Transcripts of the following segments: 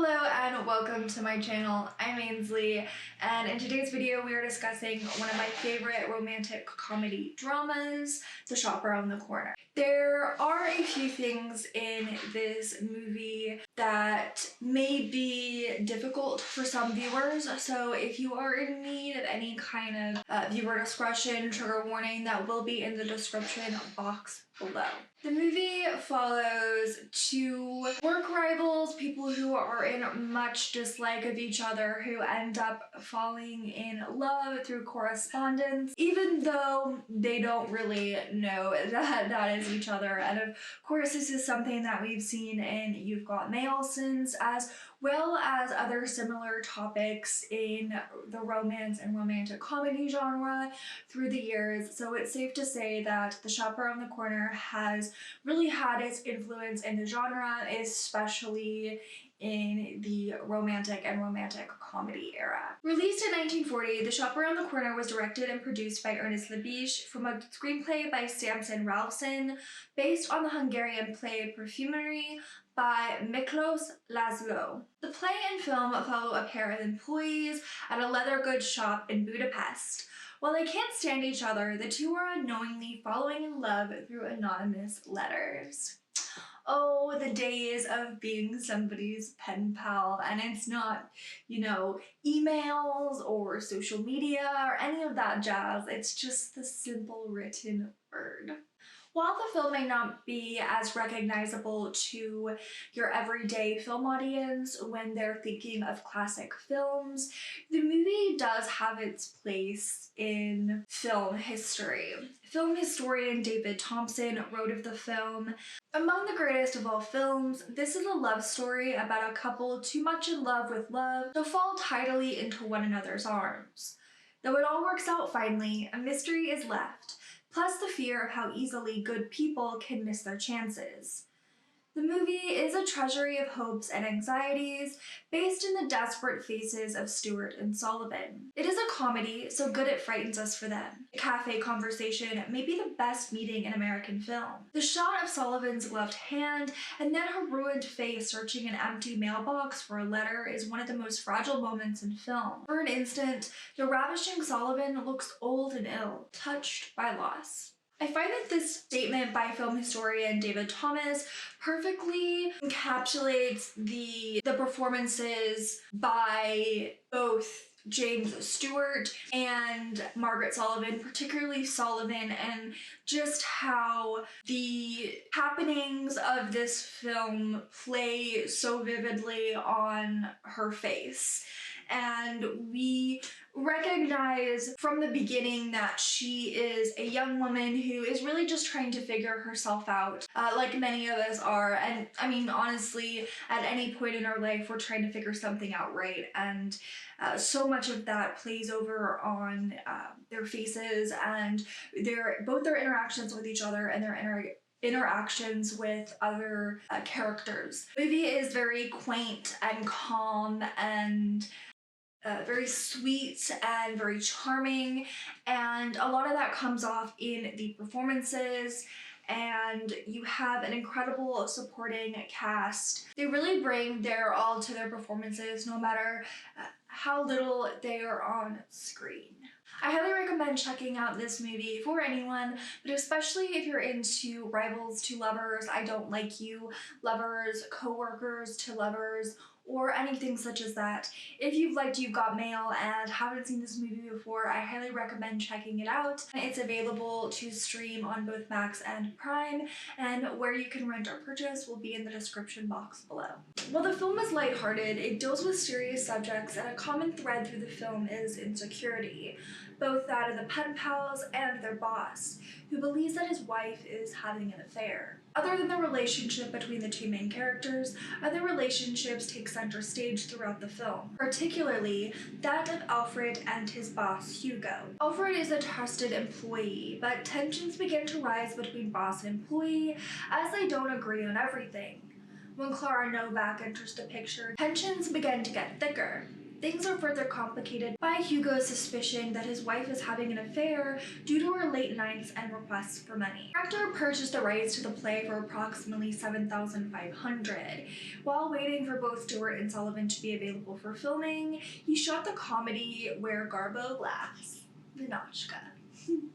Hello and welcome to my channel. I'm Ainsley, and in today's video we are discussing one of my favorite romantic comedy dramas, The Shop Around the Corner. There are a few things in this movie that may be difficult for some viewers, so if you are in need of any kind of viewer discretion, trigger warning, that will be in the description box below. The movie follows two work rivals, people who are in much dislike of each other, who end up falling in love through correspondence, even though they don't really know that is each other. And of course, this is something that we've seen in You've Got Mail since, as well as other similar topics in the romance and romantic comedy genre through the years. So it's safe to say that The Shop Around the Corner has really had its influence in the genre, especially in the romantic and romantic comedy era. Released in 1940, The Shop Around the Corner was directed and produced by Ernest Lubitsch from a screenplay by Samson Ralphson, based on the Hungarian play Perfumery by Miklos Laszlo. The play and film follow a pair of employees at a leather goods shop in Budapest. While they can't stand each other, the two are unknowingly falling in love through anonymous letters. Oh, the days of being somebody's pen pal, and it's not, emails or social media or any of that jazz. It's just the simple written word. While the film may not be as recognizable to your everyday film audience when they're thinking of classic films, the movie does have its place in film history. Film historian David Thompson wrote of the film, "Among the greatest of all films, this is a love story about a couple too much in love with love to fall tidily into one another's arms. Though it all works out finally, a mystery is left, plus the fear of how easily good people can miss their chances. The movie is a treasury of hopes and anxieties based in the desperate faces of Stewart and Sullavan. It is a comedy, so good it frightens us for them. A cafe conversation may be the best meeting in American film. The shot of Sullavan's gloved hand and then her ruined face searching an empty mailbox for a letter is one of the most fragile moments in film. For an instant, the ravishing Sullavan looks old and ill, touched by loss." I find that this statement by film historian David Thomas perfectly encapsulates the performances by both James Stewart and Margaret Sullavan, particularly Sullavan, and just how the happenings of this film play so vividly on her face. And we recognize from the beginning that she is a young woman who is really just trying to figure herself out, like many of us are. And I mean, honestly, at any point in our life, we're trying to figure something out, right? And so much of that plays over on their faces and both their interactions with each other and their interactions with other characters. The movie is very quaint and calm and very sweet and very charming, and a lot of that comes off in the performances, and you have an incredible supporting cast. They really bring their all to their performances, no matter how little they are on screen. I highly recommend checking out this movie for anyone, but especially if you're into rivals to lovers, I don't like you lovers, co-workers to lovers, or anything such as that. If you've liked You've Got Mail and haven't seen this movie before, I highly recommend checking it out. It's available to stream on both Max and Prime, and where you can rent or purchase will be in the description box below. While the film is lighthearted, it deals with serious subjects, and a common thread through the film is insecurity, both that of the pen pals and their boss, who believes that his wife is having an affair. Other than the relationship between the two main characters, other relationships take center stage throughout the film, particularly that of Alfred and his boss, Hugo. Alfred is a trusted employee, but tensions begin to rise between boss and employee as they don't agree on everything. When Clara Novak enters the picture, tensions begin to get thicker. Things are further complicated by Hugo's suspicion that his wife is having an affair due to her late nights and requests for money. The director purchased the rights to the play for approximately $7,500. While waiting for both Stewart and Sullivan to be available for filming, he shot the comedy Where Garbo Laughs, Ninotchka.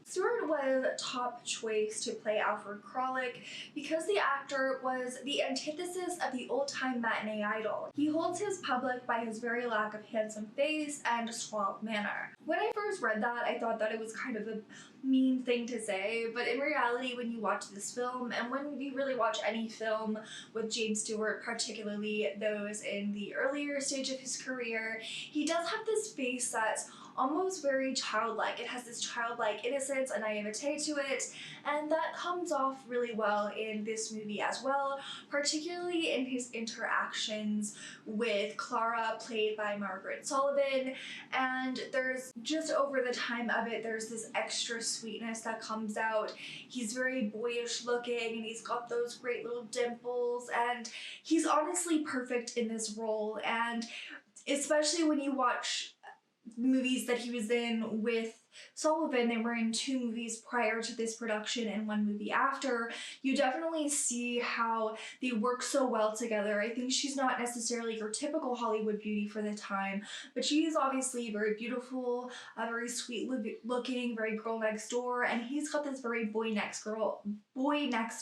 Stewart was top choice to play Alfred Kralik because the actor was the antithesis of the old-time matinee idol. He holds his public by his very lack of handsome face and suave manner. When I first read that, I thought that it was kind of a mean thing to say, but in reality, when you watch this film, and when you really watch any film with James Stewart, particularly those in the earlier stage of his career, he does have this face that's almost very childlike. It has this childlike innocence and naivete to it, and that comes off really well in this movie as well, particularly in his interactions with Clara, played by Margaret Sullavan. And there's just over the time of it, there's this extra sweetness that comes out. He's very boyish looking, and he's got those great little dimples, and he's honestly perfect in this role. And especially when you watch movies that he was in with Sullivan, they were in 2 movies prior to this production and 1 movie after, you definitely see how they work so well together. I think she's not necessarily your typical Hollywood beauty for the time, but she is obviously very beautiful, very sweet looking, very girl next door, and he's got this very boy next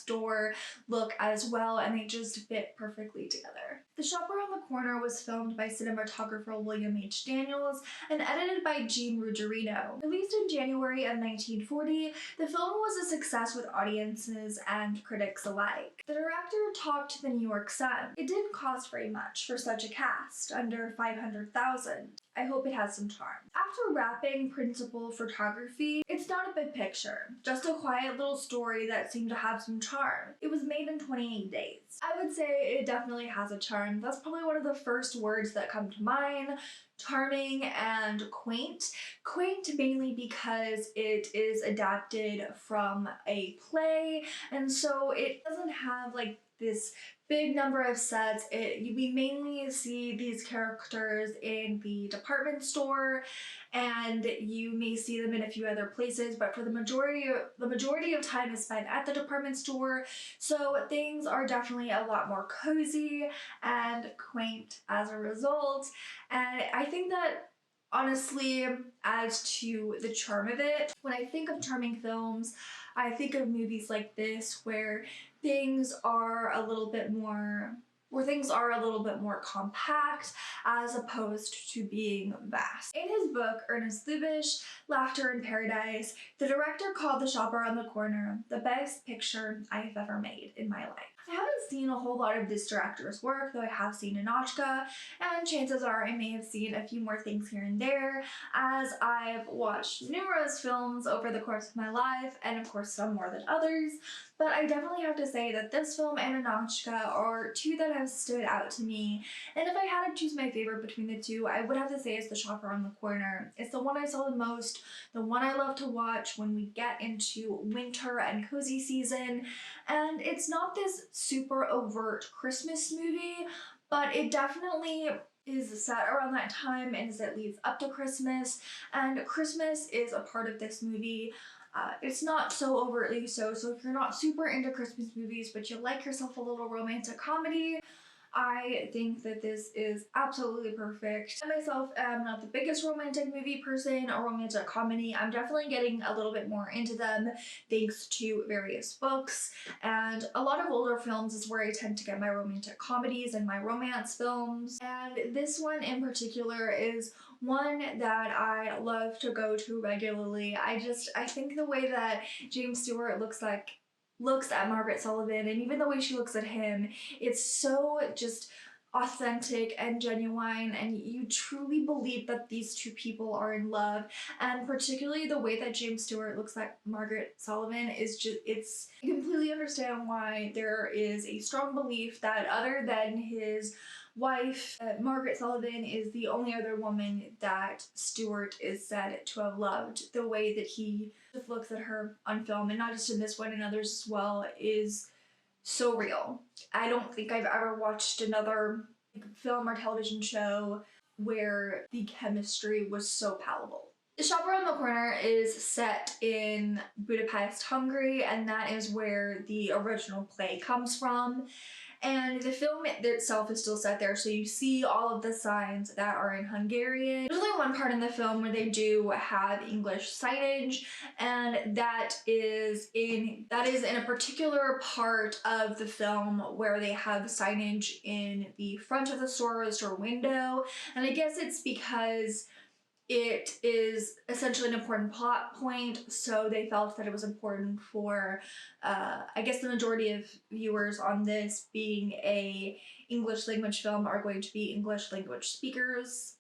door look as well, and they just fit perfectly together. The Shop Around the Corner was filmed by cinematographer William H. Daniels and edited by Gene Ruggiero. Released in January of 1940, the film was a success with audiences and critics alike. The director talked to the New York Sun. It didn't cost very much for such a cast, under $500,000. I hope it has some charm. After wrapping principal photography, it's not a big picture, just a quiet little story that seemed to have some charm. It was made in 28 days. I would say it definitely has a charm. That's probably one of the first words that come to mind. Charming and quaint. Quaint mainly because it is adapted from a play, and so it doesn't have like this big number of sets. We mainly see these characters in the department store, and you may see them in a few other places, but for the majority of time is spent at the department store, so things are definitely a lot more cozy and quaint as a result. And I think that honestly adds to the charm of it. When I think of charming films, I think of movies like this where things are a little bit more compact as opposed to being vast. In his book, Ernest Lubitsch, Laughter in Paradise, the director called The Shop Around the Corner the best picture I have ever made in my life. I haven't seen a whole lot of this director's work, though I have seen Ninotchka, and chances are I may have seen a few more things here and there, as I've watched numerous films over the course of my life, and of course some more than others, but I definitely have to say that this film and Ninotchka are 2 that have stood out to me, and if I had to choose my favorite between the 2, I would have to say it's The Shop Around the Corner. It's the one I saw the most, the one I love to watch when we get into winter and cozy season, and it's not this super overt Christmas movie, but it definitely is set around that time and as it leads up to Christmas, and Christmas is a part of this movie. It's not so overtly so if you're not super into Christmas movies but you like yourself a little romantic comedy, I think that this is absolutely perfect. I myself am not the biggest romantic movie person or romantic comedy. I'm definitely getting a little bit more into them thanks to various books, and a lot of older films is where I tend to get my romantic comedies and my romance films, and this one in particular is one that I love to go to regularly. I think the way that James Stewart looks at Margaret Sullivan, and even the way she looks at him, it's so just authentic and genuine, and you truly believe that these 2 people are in love. And particularly the way that James Stewart looks at Margaret Sullivan is just, you completely understand why there is a strong belief that other than his wife, Margaret Sullivan is the only other woman that Stewart is said to have loved. The way that he just looks at her on film, and not just in this one and others as well, is so real. I don't think I've ever watched another film or television show where the chemistry was so palpable. The shop around the corner is set in Budapest, Hungary, and that is where the original play comes from. And the film itself is still set there, so you see all of the signs that are in Hungarian. There's only one part in the film where they do have English signage, and that is in a particular part of the film where they have signage in the front of the store or the store window. And I guess it's because it is essentially an important plot point, so they felt that it was important for, I guess the majority of viewers on this being a English language film are going to be English language speakers.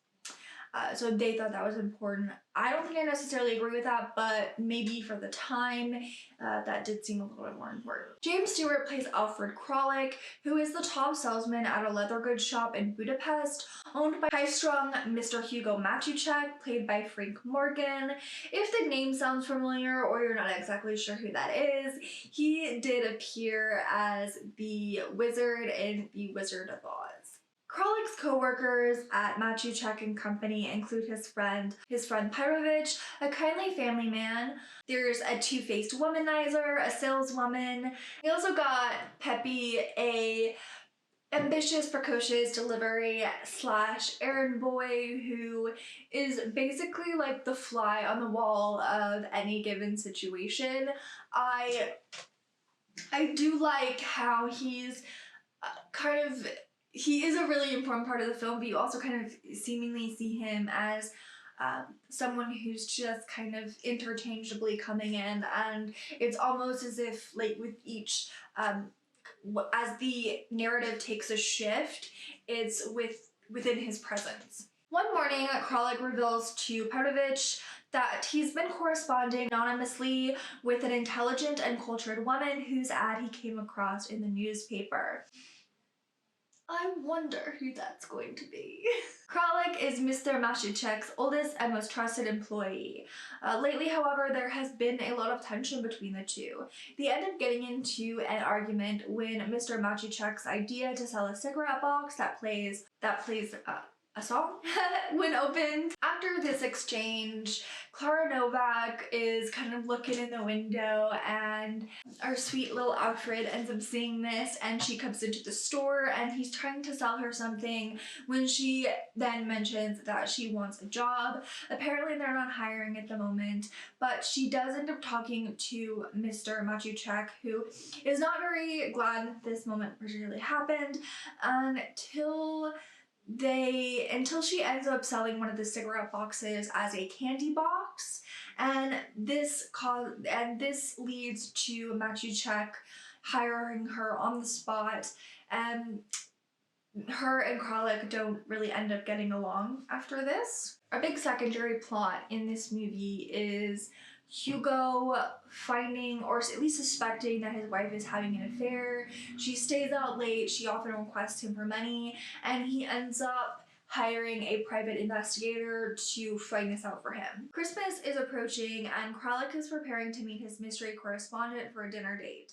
So they thought that was important. I don't think I necessarily agree with that, but maybe for the time, that did seem a little bit more important. James Stewart plays Alfred Kralik, who is the top salesman at a leather goods shop in Budapest, owned by high-strung Mr. Hugo Matuszek, played by Frank Morgan. If the name sounds familiar or you're not exactly sure who that is, he did appear as the wizard in The Wizard of Oz. Kralik's co-workers at Matuszek and Company include his friend Pyrovich, a kindly family man. There's a two-faced womanizer, a saleswoman. We also got Peppy, a ambitious, precocious delivery / errand boy who is basically like the fly on the wall of any given situation. I do like how he's he is a really important part of the film, but you also kind of seemingly see him as someone who's just kind of interchangeably coming in, and it's almost as if, like, with each, as the narrative takes a shift, it's within his presence. One morning, Kralik reveals to Perovich that he's been corresponding anonymously with an intelligent and cultured woman whose ad he came across in the newspaper. I wonder who that's going to be. Kralik is Mr. Matuszek's oldest and most trusted employee. Lately, however, there has been a lot of tension between the two. They end up getting into an argument when Mr. Matuszek's idea to sell a cigarette box that plays a song when opened. After this exchange, Clara Novak is kind of looking in the window, and our sweet little Alfred ends up seeing this, and she comes into the store and he's trying to sell her something when she then mentions that she wants a job. Apparently they're not hiring at the moment, but she does end up talking to Mr. Matuszek, who is not very glad that this moment particularly happened until she ends up selling one of the cigarette boxes as a candy box, and this leads to Matuszek hiring her on the spot, and her and Kralik don't really end up getting along after this. A big secondary plot in this movie is Hugo finding, or at least suspecting, that his wife is having an affair. She stays out late, she often requests him for money, and he ends up hiring a private investigator to find this out for him. Christmas is approaching, and Kralik is preparing to meet his mystery correspondent for a dinner date.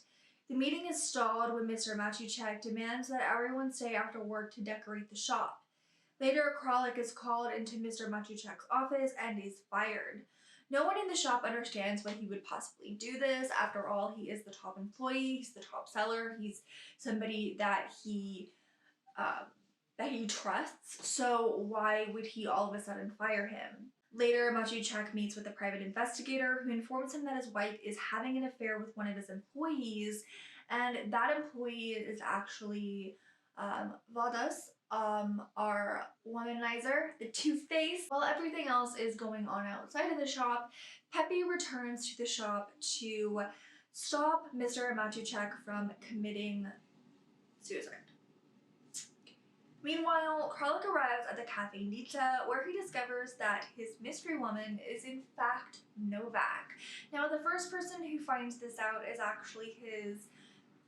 The meeting is stalled when Mr. Matuszek demands that everyone stay after work to decorate the shop. Later, Kralik is called into Mr. Matuszek's office and is fired. No one in the shop understands why he would possibly do this. After all, he is the top employee, he's the top seller, he's somebody that he trusts, so why would he all of a sudden fire him? Later, Matuszek meets with a private investigator who informs him that his wife is having an affair with one of his employees, and that employee is actually Vadas, our womanizer, the two-face. While everything else is going on outside of the shop, Peppy returns to the shop to stop Mr. Matuszek from committing suicide. Meanwhile, Kralik arrives at the Cafe Nita, where he discovers that his mystery woman is in fact Novak. Now, the first person who finds this out is actually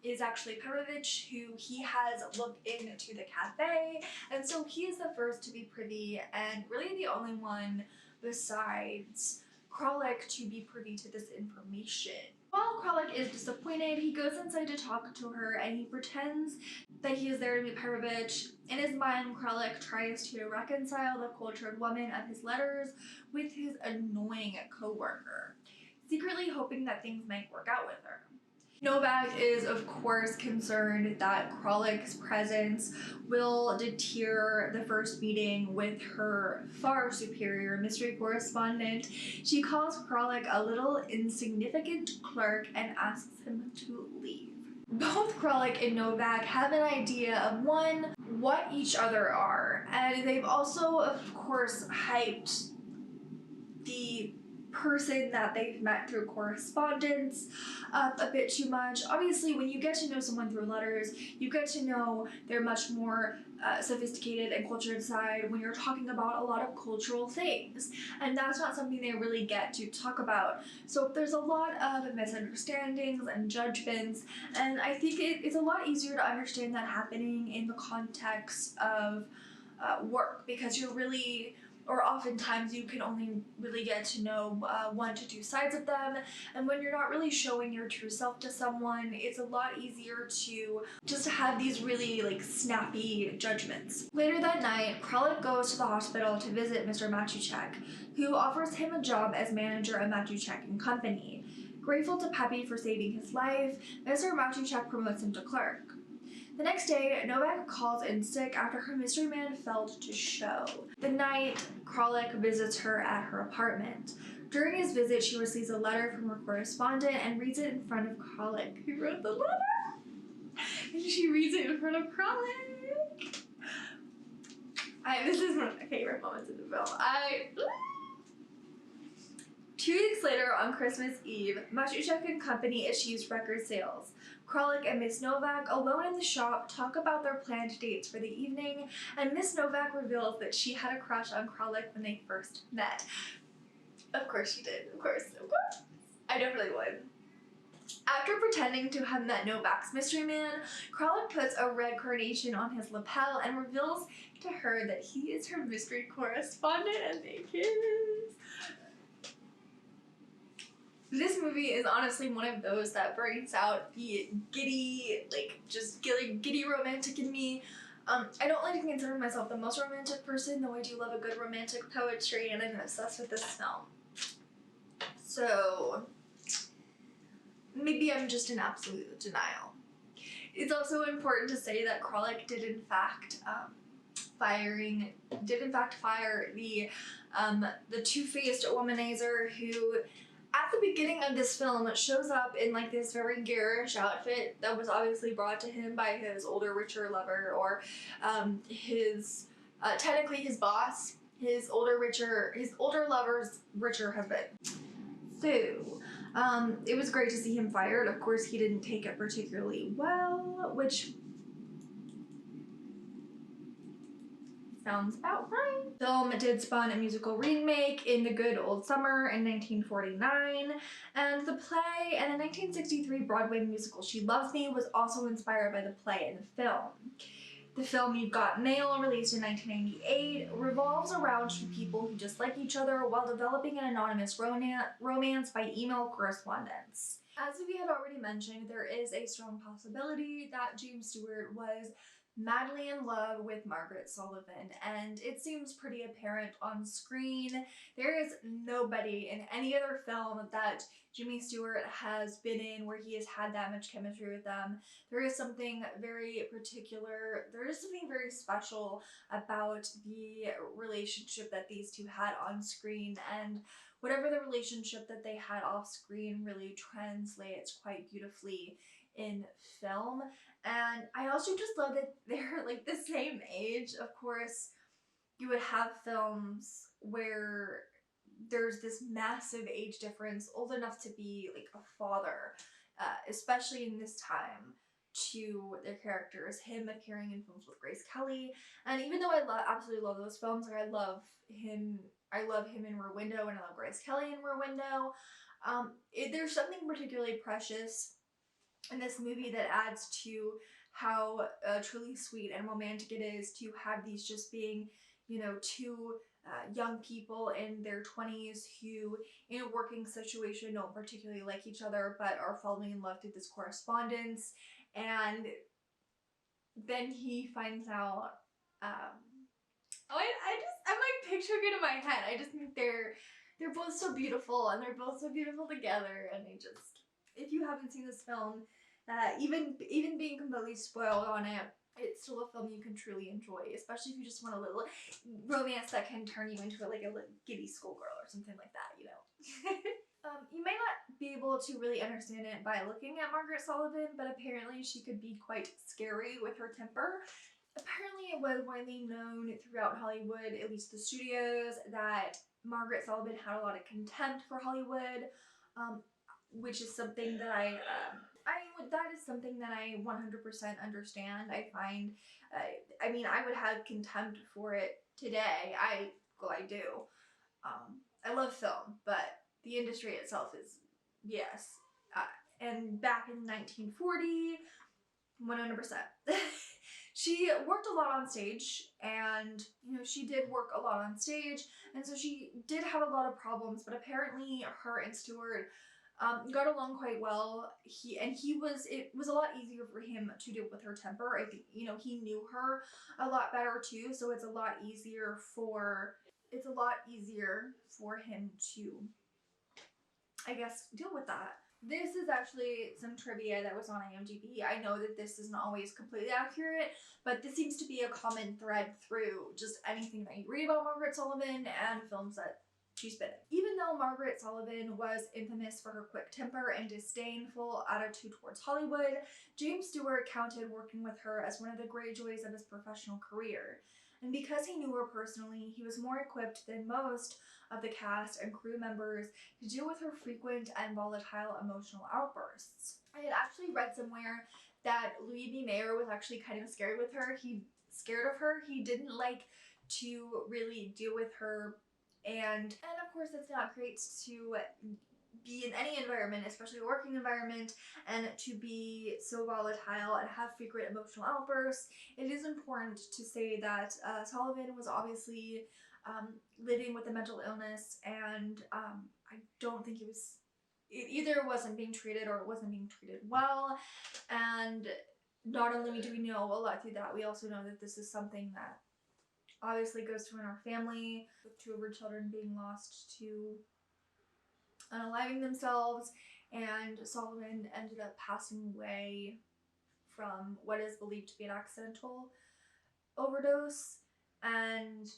Perovich, who he has looked into the cafe, and so he is the first to be privy, and really the only one besides Kralik to be privy to this information. While Kralik is disappointed, he goes inside to talk to her and he pretends that he is there to meet Petrovich. In his mind, Kralik tries to reconcile the cultured woman of his letters with his annoying co-worker, secretly hoping that things might work out with her. Novak is, of course, concerned that Kralik's presence will deter the first meeting with her far superior mystery correspondent. She calls Kralik a little insignificant clerk and asks him to leave. Both Kralik and Novak have an idea of, one, what each other are, and they've also, of course, hyped the person that they've met through correspondence up a bit too much. Obviously, when you get to know someone through letters, you get to know their much more sophisticated and cultured side when you're talking about a lot of cultural things. And that's not something they really get to talk about. So there's a lot of misunderstandings and judgments, and I think it's a lot easier to understand that happening in the context of work, because you're really, or oftentimes you can only really get to know 1 to 2 sides of them, and when you're not really showing your true self to someone, it's a lot easier to just have these really snappy judgments. Later that night, Kralik goes to the hospital to visit Mr. Matuchek, who offers him a job as manager of Matuchek and Company. Grateful to Peppy for saving his life, Mr. Matuchek promotes him to clerk. The next day, Novak calls in sick after her mystery man failed to show. The night, Kralik visits her at her apartment. During his visit, she receives a letter from her correspondent and reads it in front of Kralik, who wrote the letter. And she reads it in front of Kralik. This is one of my favorite moments in the film. 2 weeks later, on Christmas Eve, Matuchek and Company achieves record sales. Kralik and Miss Novak, alone in the shop, talk about their planned dates for the evening, and Miss Novak reveals that she had a crush on Kralik when they first met. Of course she did. Of course. I definitely would. After pretending to have met Novak's mystery man, Kralik puts a red carnation on his lapel and reveals to her that he is her mystery correspondent, and they kiss. This movie is honestly one of those that brings out the giddy, giddy romantic in me. I don't like to consider myself the most romantic person, though I do love a good romantic poetry, and I'm obsessed with this film. So maybe I'm just in absolute denial. It's also important to say that Kralik did in fact fire the two-faced womanizer who, at the beginning of this film, shows up in this very garish outfit that was obviously brought to him by his older, richer lover, or technically his boss, his older lover's richer husband. So, it was great to see him fired. Of course, he didn't take it particularly well, which sounds about right. The film did spawn a musical remake in The Good Old Summer in 1949, and the play and the 1963 Broadway musical She Loves Me was also inspired by the play and the film. The film You've Got Mail, released in 1998, revolves around 2 people who dislike each other while developing an anonymous romance by email correspondence. As we had already mentioned, there is a strong possibility that James Stewart was madly in love with Margaret Sullavan, and it seems pretty apparent on screen. There is nobody in any other film that Jimmy Stewart has been in where he has had that much chemistry with them. There is something very particular, there is something very special about the relationship that these two had on screen, and whatever the relationship that they had off screen really translates quite beautifully in film. And I also just love that they're the same age. Of course, you would have films where there's this massive age difference, old enough to be a father, especially in this time, to their characters. Him appearing in films with Grace Kelly, and even though I absolutely love those films, I love him in Rear Window, and I love Grace Kelly in Rear Window. There's something particularly precious in this movie that adds to how truly sweet and romantic it is to have these just being, two young people in their 20s who, in a working situation, don't particularly like each other, but are falling in love through this correspondence. And then he finds out, I'm like picturing it in my head. I just think they're both so beautiful, and they're both so beautiful together, and if you haven't seen this film, even being completely spoiled on it, it's still a film you can truly enjoy, especially if you just want a little romance that can turn you into like a giddy schoolgirl or something like that, You may not be able to really understand it by looking at Margaret Sullivan, but apparently she could be quite scary with her temper. Apparently it was widely known throughout Hollywood, at least the studios, that Margaret Sullivan had a lot of contempt for Hollywood, which is something that that is something that I 100% understand. I find, I would have contempt for it today. I do. I love film, but the industry itself is, yes. And back in 1940, 100%. She worked a lot on stage, and she did work a lot on stage, and so she did have a lot of problems, but apparently her and Stewart got along quite well. It was a lot easier for him to deal with her temper. I think, he knew her a lot better too, so it's a lot easier for him to, I guess, deal with that. This is actually some trivia that was on IMDb. I know that this isn't always completely accurate, but this seems to be a common thread through just anything that you read about Margaret Sullivan and films that she's been in. Even though Margaret Sullivan was infamous for her quick temper and disdainful attitude towards Hollywood, James Stewart counted working with her as one of the great joys of his professional career. And because he knew her personally, he was more equipped than most of the cast and crew members to deal with her frequent and volatile emotional outbursts. I had actually read somewhere that Louis B. Mayer was actually kind of scared of her. He didn't like to really deal with her, and of course it's not great to be in any environment, especially a working environment, and to be so volatile and have frequent emotional outbursts. It is important to say that Sullivan was obviously living with a mental illness, and I don't think it either wasn't being treated or it wasn't being treated well. And not only do we know a lot through that, we also know that this is something that obviously goes through in our family, with 2 of her children being lost to unaliving themselves, and Sullivan ended up passing away from what is believed to be an accidental overdose. And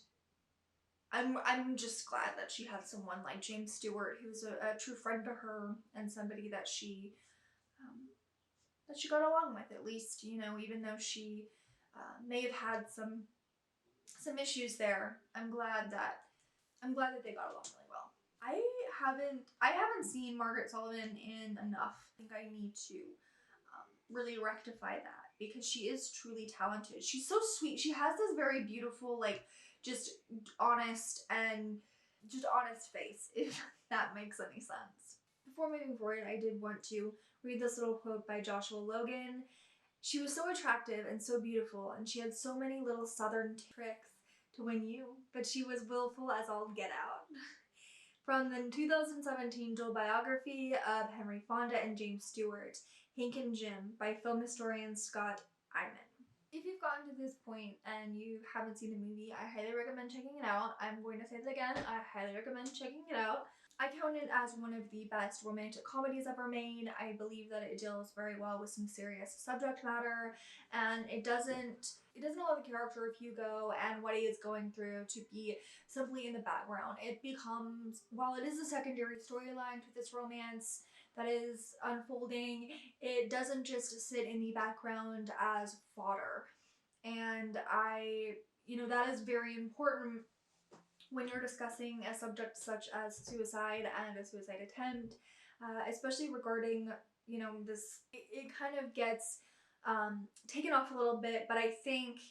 I'm just glad that she had someone like James Stewart, who's a true friend to her and somebody that she got along with, at least, even though she may have had some issues there. I'm glad that they got along really well. I haven't seen Margaret Sullivan in enough. I think I need to really rectify that, because she is truly talented. She's so sweet. She has this very beautiful, just honest face, if that makes any sense. Before moving forward, I did want to read this little quote by Joshua Logan. She was so attractive and so beautiful, and she had so many little southern tricks to win you, but she was willful as all get out. From the 2017 dual biography of Henry Fonda and James Stewart, Hank and Jim, by film historian Scott Eyman. If you've gotten to this point and you haven't seen the movie, I highly recommend checking it out. I'm going to say it again, I highly recommend checking it out. I count it as one of the best romantic comedies ever made. I believe that it deals very well with some serious subject matter, and it doesn't allow the character of Hugo and what he is going through to be simply in the background. It becomes, while it is a secondary storyline to this romance that is unfolding, it doesn't just sit in the background as fodder. And that is very important when you're discussing a subject such as suicide and a suicide attempt, especially regarding, this, it kind of gets taken off a little bit, but I think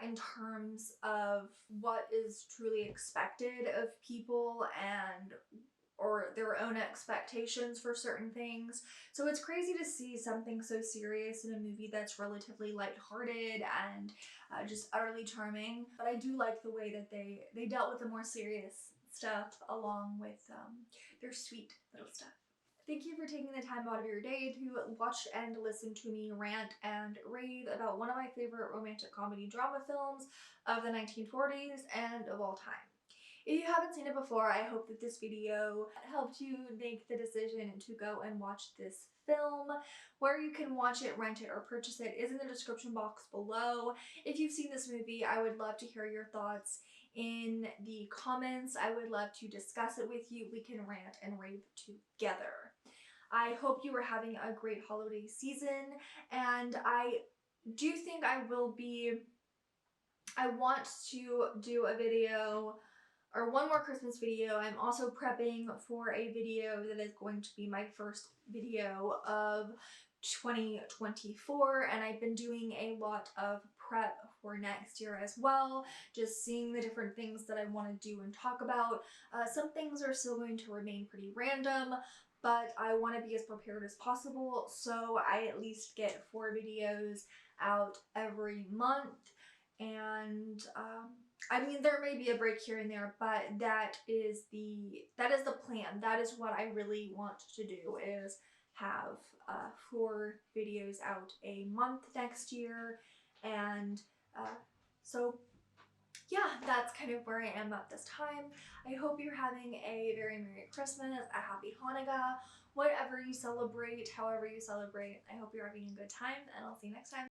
in terms of what is truly expected of people, or their own expectations for certain things. So it's crazy to see something so serious in a movie that's relatively lighthearted and just utterly charming. But I do like the way that they dealt with the more serious stuff along with their sweet little stuff. Thank you for taking the time out of your day to watch and listen to me rant and rave about one of my favorite romantic comedy drama films of the 1940s and of all time. If you haven't seen it before, I hope that this video helped you make the decision to go and watch this film. Where you can watch it, rent it, or purchase it is in the description box below. If you've seen this movie, I would love to hear your thoughts in the comments. I would love to discuss it with you. We can rant and rave together. I hope you were having a great holiday season, and I do think I want to do a video or one more Christmas video. I'm also prepping for a video that is going to be my first video of 2024, and I've been doing a lot of prep for next year as well, just seeing the different things that I want to do and talk about. Some things are still going to remain pretty random, but I want to be as prepared as possible, so I at least get 4 videos out every month. And I mean, there may be a break here and there, but that is the plan. That is what I really want to do, is have 4 videos out a month next year. And so yeah, that's kind of where I am at this time. I hope you're having a very Merry Christmas, a Happy Hanukkah, whatever you celebrate, however you celebrate. I hope you're having a good time, and I'll see you next time.